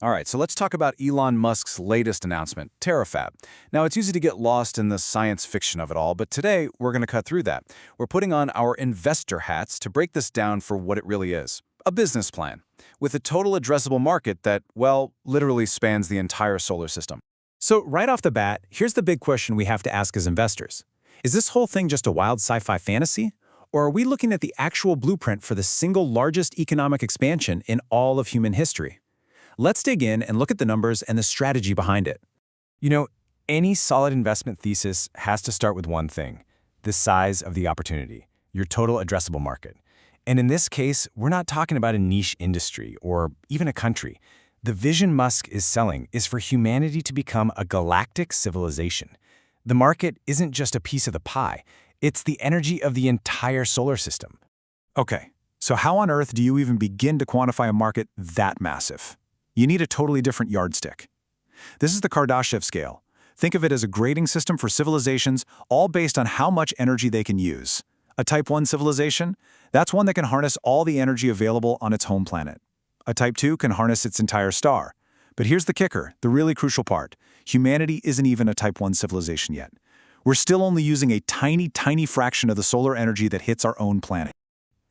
All right, so let's talk about Elon Musk's latest announcement, Terafab. Now, it's easy to get lost in the science fiction of it all, but today we're going to cut through that. We're putting on our investor hats to break this down for what it really is, a business plan, with a total addressable market that, well, literally spans the entire solar system. So right off the bat, here's the big question we have to ask as investors. Is this whole thing just a wild sci-fi fantasy? Or are we looking at the actual blueprint for the single largest economic expansion in all of human history? Let's dig in and look at the numbers and the strategy behind it. You know, any solid investment thesis has to start with one thing: the size of the opportunity, your total addressable market. And in this case, we're not talking about a niche industry or even a country. The vision Musk is selling is for humanity to become a galactic civilization. The market isn't just a piece of the pie, it's the energy of the entire solar system. Okay, so how on earth do you even begin to quantify a market that massive? You need a totally different yardstick. This is the Kardashev scale. Think of it as a grading system for civilizations, all based on how much energy they can use. A Type 1 civilization? That's one that can harness all the energy available on its home planet. A Type 2 can harness its entire star. But here's the kicker, the really crucial part. Humanity isn't even a Type 1 civilization yet. We're still only using a tiny, tiny fraction of the solar energy that hits our own planet.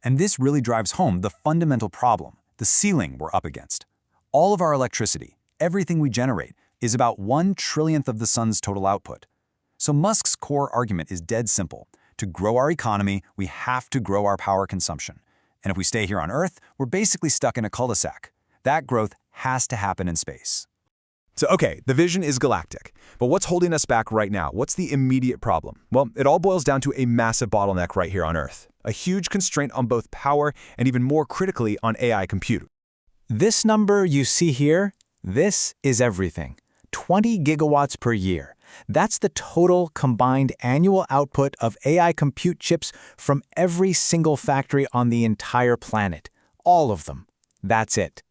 And this really drives home the fundamental problem, the ceiling we're up against. All of our electricity, everything we generate, is about 1/1,000,000th of the sun's total output. So Musk's core argument is dead simple. To grow our economy, we have to grow our power consumption. And if we stay here on Earth, we're basically stuck in a cul-de-sac. That growth has to happen in space. So, okay, the vision is galactic. But what's holding us back right now? What's the immediate problem? Well, it all boils down to a massive bottleneck right here on Earth. A huge constraint on both power and even more critically on AI compute. This number you see here, this is everything. 20 gigawatts per year. That's the total combined annual output of AI compute chips from every single factory on the entire planet. All of them. That's it.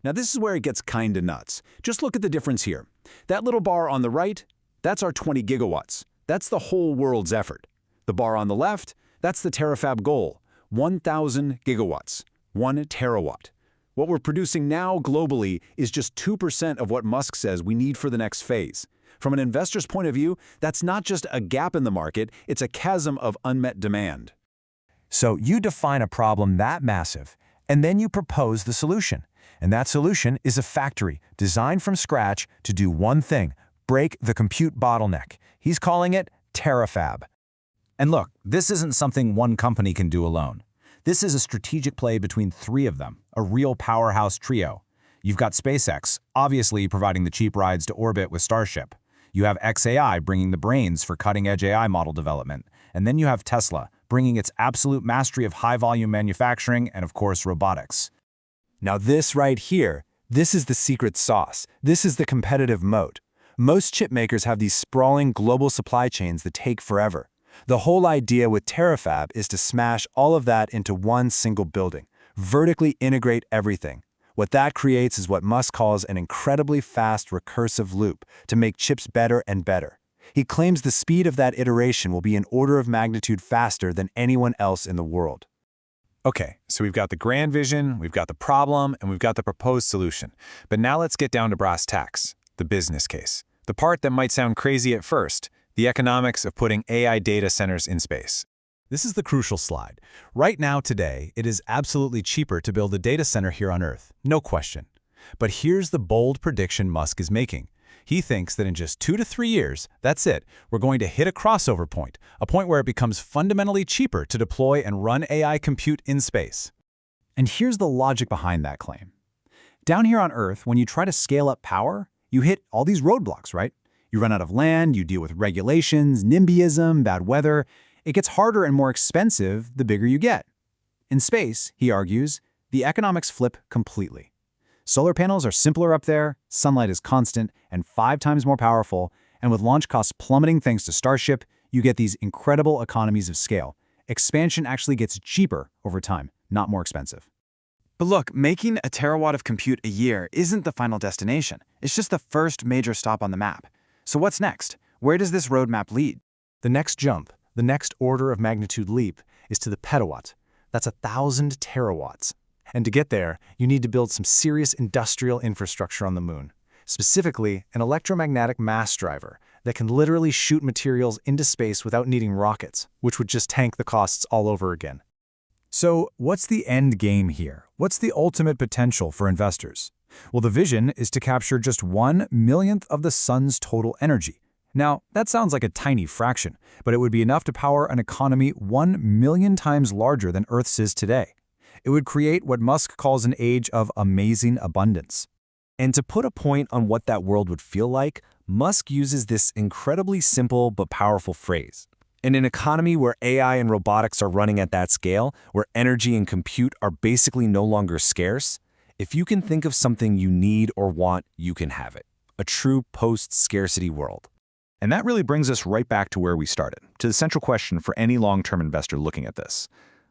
Now this is where it gets kinda nuts. Just look at the difference here. That little bar on the right, that's our 20 gigawatts. That's the whole world's effort. The bar on the left, that's the Terafab goal, 1,000 gigawatts, 1 terawatt. What we're producing now globally is just 2% of what Musk says we need for the next phase. From an investor's point of view, that's not just a gap in the market, it's a chasm of unmet demand. So you define a problem that massive, and then you propose the solution. And that solution is a factory designed from scratch to do one thing: break the compute bottleneck. He's calling it Terafab. And look, this isn't something one company can do alone. This is a strategic play between three of them, a real powerhouse trio. You've got SpaceX, obviously providing the cheap rides to orbit with Starship. You have xAI bringing the brains for cutting-edge AI model development. And then you have Tesla, bringing its absolute mastery of high-volume manufacturing and, of course, robotics. Now this right here, this is the secret sauce. This is the competitive moat. Most chip makers have these sprawling global supply chains that take forever. The whole idea with Terafab is to smash all of that into one single building, vertically integrate everything. What that creates is what Musk calls an incredibly fast recursive loop to make chips better and better. He claims the speed of that iteration will be an order of magnitude faster than anyone else in the world. Okay, so we've got the grand vision, we've got the problem, and we've got the proposed solution. But now let's get down to brass tacks, the business case. The part that might sound crazy at first, the economics of putting AI data centers in space. This is the crucial slide. Right now, today, it is absolutely cheaper to build a data center here on Earth, no question. But here's the bold prediction Musk is making. He thinks that in just 2 to 3 years, that's it, we're going to hit a crossover point, a point where it becomes fundamentally cheaper to deploy and run AI compute in space. And here's the logic behind that claim. Down here on Earth, when you try to scale up power, you hit all these roadblocks, right? You run out of land, you deal with regulations, NIMBYism, bad weather. It gets harder and more expensive the bigger you get. In space, he argues, the economics flip completely. Solar panels are simpler up there, sunlight is constant and 5 times more powerful, and with launch costs plummeting thanks to Starship, you get these incredible economies of scale. Expansion actually gets cheaper over time, not more expensive. But look, making a terawatt of compute a year isn't the final destination. It's just the first major stop on the map. So what's next? Where does this roadmap lead? The next jump, the next order of magnitude leap, is to the petawatt. That's 1,000 terawatts. And to get there, you need to build some serious industrial infrastructure on the moon. Specifically, an electromagnetic mass driver that can literally shoot materials into space without needing rockets, which would just tank the costs all over again. So, what's the end game here? What's the ultimate potential for investors? Well, the vision is to capture just 1/1,000,000th of the sun's total energy. Now, that sounds like a tiny fraction, but it would be enough to power an economy 1,000,000 times larger than Earth's is today. It would create what Musk calls an age of amazing abundance. And to put a point on what that world would feel like, Musk uses this incredibly simple but powerful phrase. In an economy where AI and robotics are running at that scale, where energy and compute are basically no longer scarce, if you can think of something you need or want, you can have it. A true post-scarcity world. And that really brings us right back to where we started, to the central question for any long-term investor looking at this.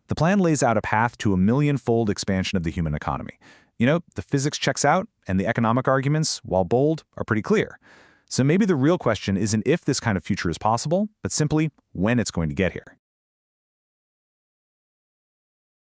The plan lays out a path to a million-fold expansion of the human economy. You know, the physics checks out, and the economic arguments, while bold, are pretty clear. So maybe the real question isn't if this kind of future is possible, but simply when it's going to get here.